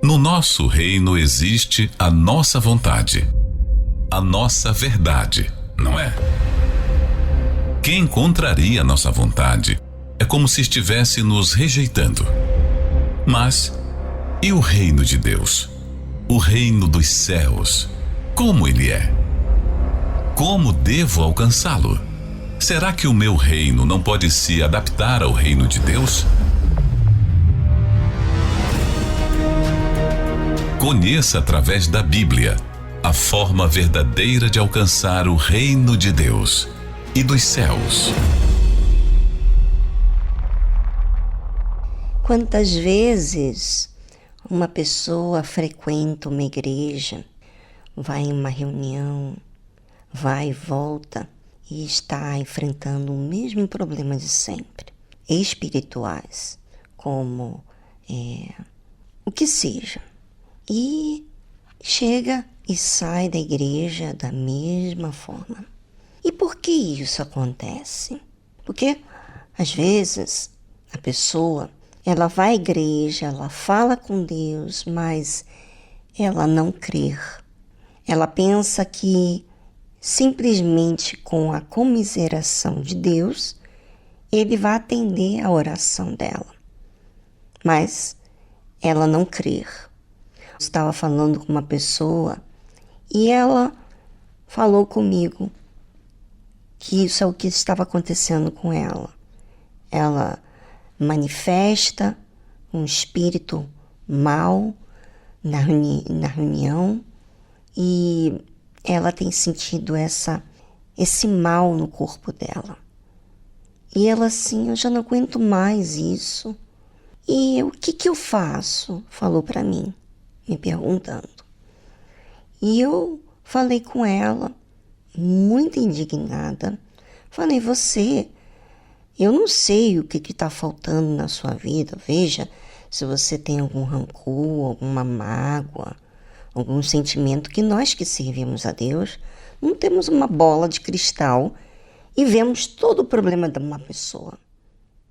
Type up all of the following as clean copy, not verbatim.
No nosso reino existe a nossa vontade, a nossa verdade, não é? Quem contraria a nossa vontade é como se estivesse nos rejeitando. Mas, e o reino de Deus? O reino dos céus, como ele é? Como devo alcançá-lo? Será que o meu reino não pode se adaptar ao reino de Deus? Conheça através da Bíblia a forma verdadeira de alcançar o reino de Deus e dos céus. Quantas vezes uma pessoa frequenta uma igreja, vai em uma reunião, vai e volta e está enfrentando o mesmo problema de sempre, espirituais, como o que seja, e chega e sai da igreja da mesma forma. E por que isso acontece? Porque às vezes a pessoa, ela vai à igreja, ela fala com Deus, mas ela não crê. Ela pensa que simplesmente com a comiseração de Deus, ele vai atender a oração dela. Mas ela não crê. Eu estava falando com uma pessoa e ela falou comigo que isso é o que estava acontecendo com ela. Ela manifesta um espírito mau na reunião e ela tem sentido esse mal no corpo dela. E ela assim, eu já não aguento mais isso. E o que eu faço? Falou para mim, me perguntando. E eu falei com ela, muito indignada. Falei, eu não sei o que está faltando na sua vida. Veja se você tem algum rancor, alguma mágoa, algum sentimento, que nós que servimos a Deus não temos uma bola de cristal e vemos todo o problema de uma pessoa.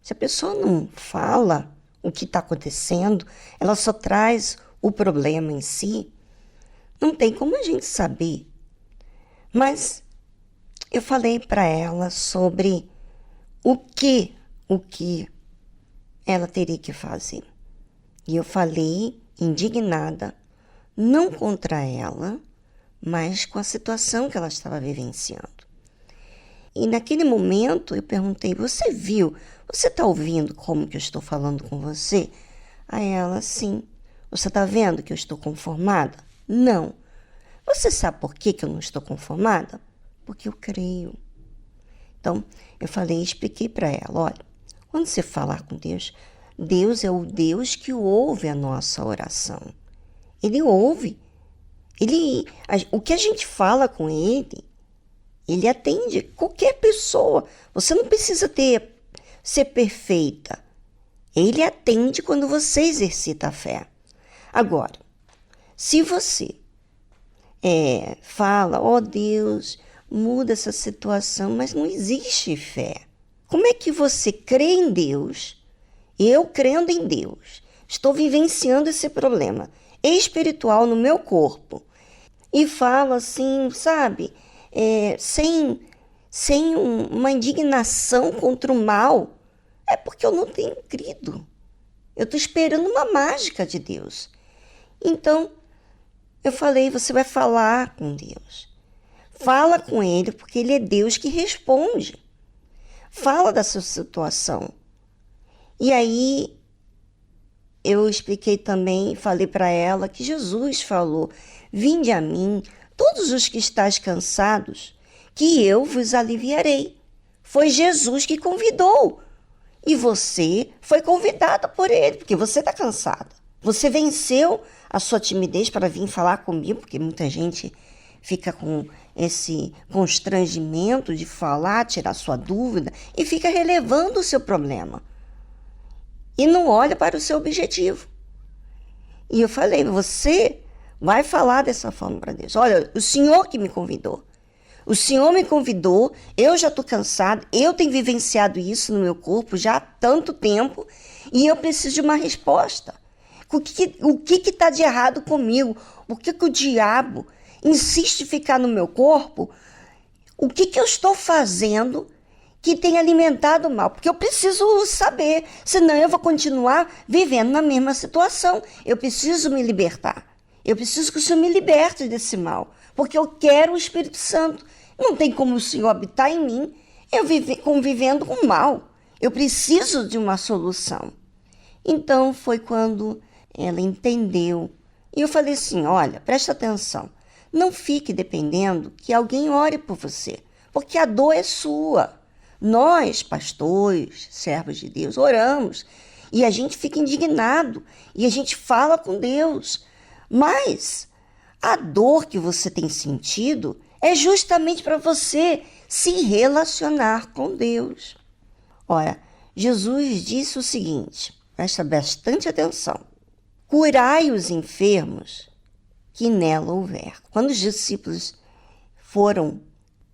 Se a pessoa não fala o que está acontecendo, ela só traz o problema em si, não tem como a gente saber. Mas eu falei para ela sobre o que ela teria que fazer. E eu falei, indignada, não contra ela, mas com a situação que ela estava vivenciando. E naquele momento eu perguntei, você está ouvindo como que eu estou falando com você? Aí ela, sim. Você está vendo que eu estou conformada? Não. Você sabe por que eu não estou conformada? Porque eu creio. Então, eu falei, expliquei para ela, olha, quando você falar com Deus, Deus é o Deus que ouve a nossa oração. Ele ouve. O que a gente fala com ele atende qualquer pessoa. Você não precisa ser perfeita. Ele atende quando você exercita a fé. Agora, se você fala, Deus, muda essa situação, mas não existe fé. Como é que você crê em Deus? Eu crendo em Deus, estou vivenciando esse problema espiritual no meu corpo e falo assim, sabe, sem uma indignação contra o mal, é porque eu não tenho crido. Eu estou esperando uma mágica de Deus. Então, eu falei, você vai falar com Deus. Fala com Ele, porque Ele é Deus que responde. Fala da sua situação. E aí, eu expliquei também, falei para ela que Jesus falou, vinde a mim, todos os que estáis cansados, que eu vos aliviarei. Foi Jesus que convidou. E você foi convidada por Ele, porque você está cansada. Você venceu a sua timidez para vir falar comigo, porque muita gente fica com esse constrangimento de falar, tirar sua dúvida e fica relevando o seu problema. E não olha para o seu objetivo. E eu falei, você vai falar dessa forma para Deus. Olha, o Senhor que me convidou. O Senhor me convidou, eu já estou cansado, eu tenho vivenciado isso no meu corpo já há tanto tempo e eu preciso de uma resposta. O que está de errado comigo? Por que o diabo insiste em ficar no meu corpo? O que eu estou fazendo que tem alimentado o mal? Porque eu preciso saber, senão eu vou continuar vivendo na mesma situação. Eu preciso me libertar. Eu preciso que o Senhor me liberte desse mal, porque eu quero o Espírito Santo. Não tem como o Senhor habitar em mim, eu convivendo com o mal. Eu preciso de uma solução. Então foi quando ela entendeu. E eu falei assim, olha, presta atenção. Não fique dependendo que alguém ore por você, porque a dor é sua. Nós, pastores, servos de Deus, oramos e a gente fica indignado e a gente fala com Deus. Mas a dor que você tem sentido é justamente para você se relacionar com Deus. Ora, Jesus disse o seguinte, presta bastante atenção. Curai os enfermos que nela houver. Quando os discípulos foram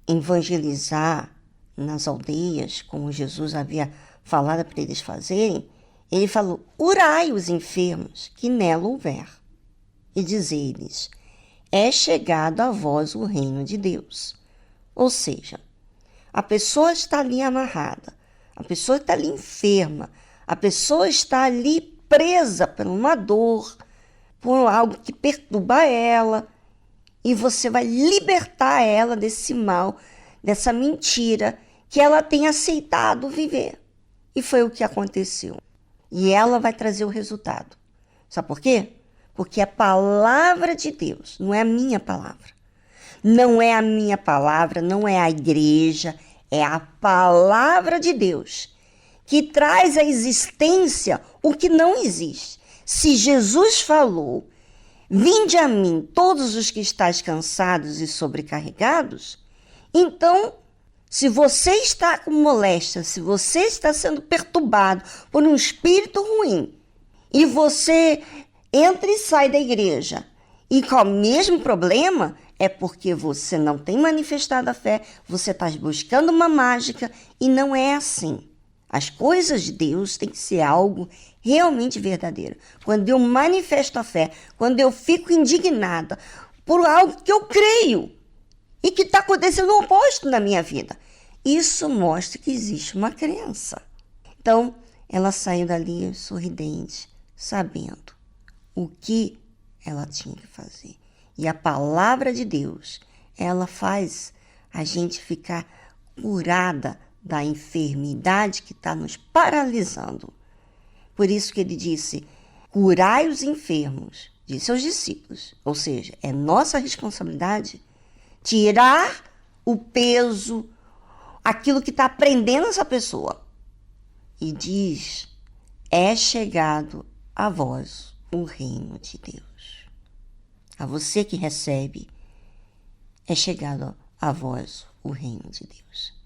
evangelizar nas aldeias, como Jesus havia falado para eles fazerem, ele falou, curai os enfermos que nela houver. E dizer-lhes, é chegado a vós o reino de Deus. Ou seja, a pessoa está ali amarrada, a pessoa está ali enferma, a pessoa está ali presa por uma dor, por algo que perturba ela, e você vai libertar ela desse mal, dessa mentira que ela tem aceitado viver. E foi o que aconteceu. E ela vai trazer o resultado. Sabe por quê? Porque a palavra de Deus não é a minha palavra. Não é a minha palavra, não é a igreja, é a palavra de Deus que traz à existência o que não existe. Se Jesus falou, vinde a mim todos os que estáis cansados e sobrecarregados, então, se você está com moléstia, se você está sendo perturbado por um espírito ruim, e você entra e sai da igreja, e com o mesmo problema, é porque você não tem manifestado a fé, você está buscando uma mágica, e não é assim. As coisas de Deus têm que ser algo realmente verdadeiro. Quando eu manifesto a fé, quando eu fico indignada por algo que eu creio e que está acontecendo o oposto na minha vida, isso mostra que existe uma crença. Então, ela saiu dali sorridente, sabendo o que ela tinha que fazer. E a palavra de Deus, ela faz a gente ficar curada da enfermidade que está nos paralisando. Por isso que ele disse, curai os enfermos, disse aos discípulos. Ou seja, é nossa responsabilidade tirar o peso, aquilo que está prendendo essa pessoa. E diz, é chegado a vós o reino de Deus. A você que recebe, é chegado a vós o reino de Deus.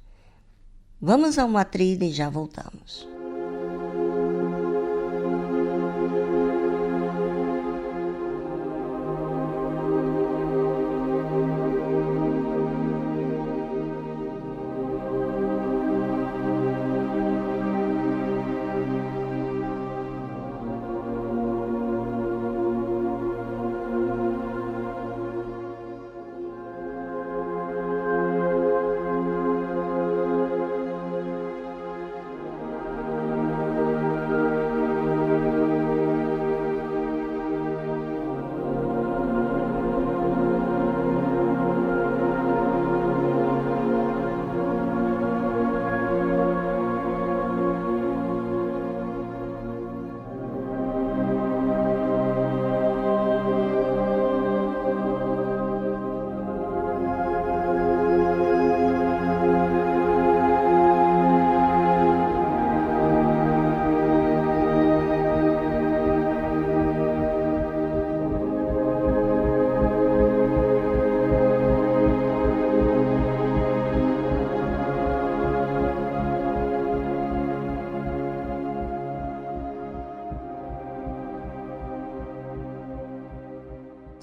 Vamos a uma trilha e já voltamos.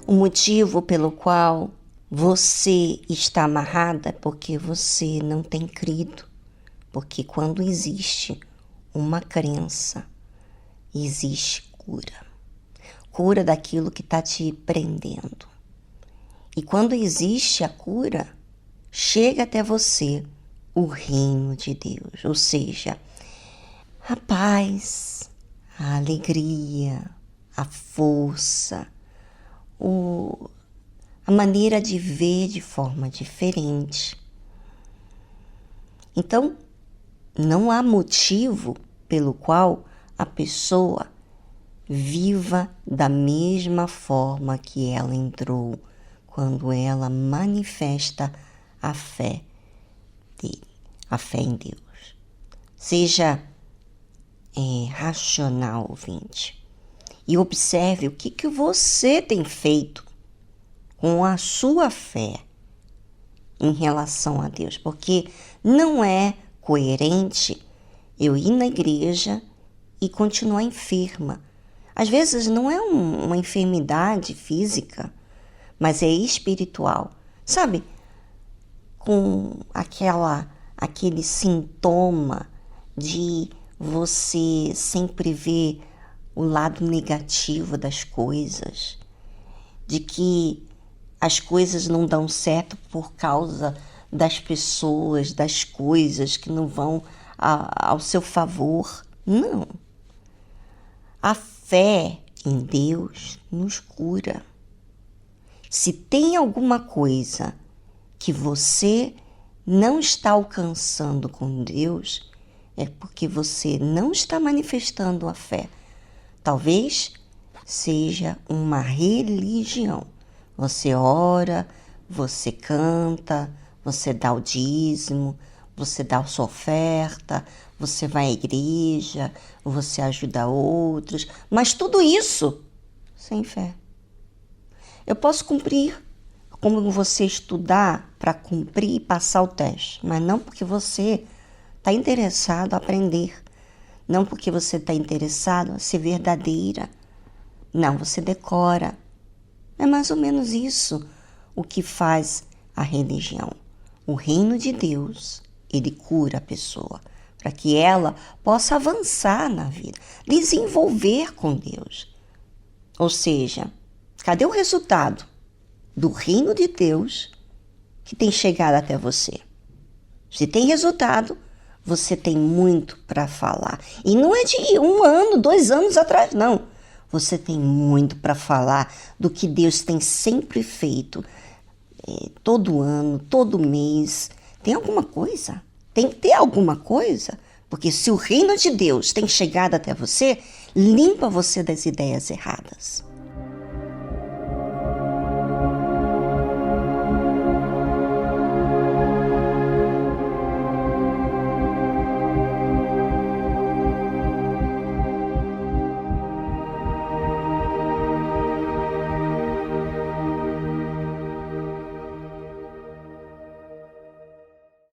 O motivo pelo qual você está amarrada é porque você não tem crido. Porque quando existe uma crença, existe cura. cura daquilo que está te prendendo. E quando existe a cura, chega até você o reino de Deus, ou seja, a paz, a alegria, a força, a maneira de ver de forma diferente. Então, não há motivo pelo qual a pessoa viva da mesma forma que ela entrou quando ela manifesta a fé dele, a fé em Deus. Seja racional, ouvinte, e observe o que você tem feito com a sua fé em relação a Deus, porque não é coerente eu ir na igreja e continuar enferma. Às vezes não é uma enfermidade física, mas é espiritual. Sabe, com aquele sintoma de você sempre ver o lado negativo das coisas, de que as coisas não dão certo por causa das pessoas, das coisas que não vão ao seu favor. Não. A fé em Deus nos cura. Se tem alguma coisa que você não está alcançando com Deus, é porque você não está manifestando a fé. Talvez seja uma religião. Você ora, você canta, você dá o dízimo, você dá a sua oferta, você vai à igreja, você ajuda outros, mas tudo isso sem fé. Eu posso cumprir, como você estudar para cumprir e passar o teste, mas não porque você está interessado a aprender, não porque você está interessado a ser verdadeira. Não, você decora. É mais ou menos isso o que faz a religião. O reino de Deus, ele cura a pessoa, para que ela possa avançar na vida, desenvolver com Deus. Ou seja, cadê o resultado do reino de Deus que tem chegado até você? Se tem resultado, você tem muito para falar. E não é de 1 ano, 2 anos atrás, não. Você tem muito para falar do que Deus tem sempre feito. Todo ano, todo mês. Tem alguma coisa? Tem que ter alguma coisa. Porque se o reino de Deus tem chegado até você, limpa você das ideias erradas.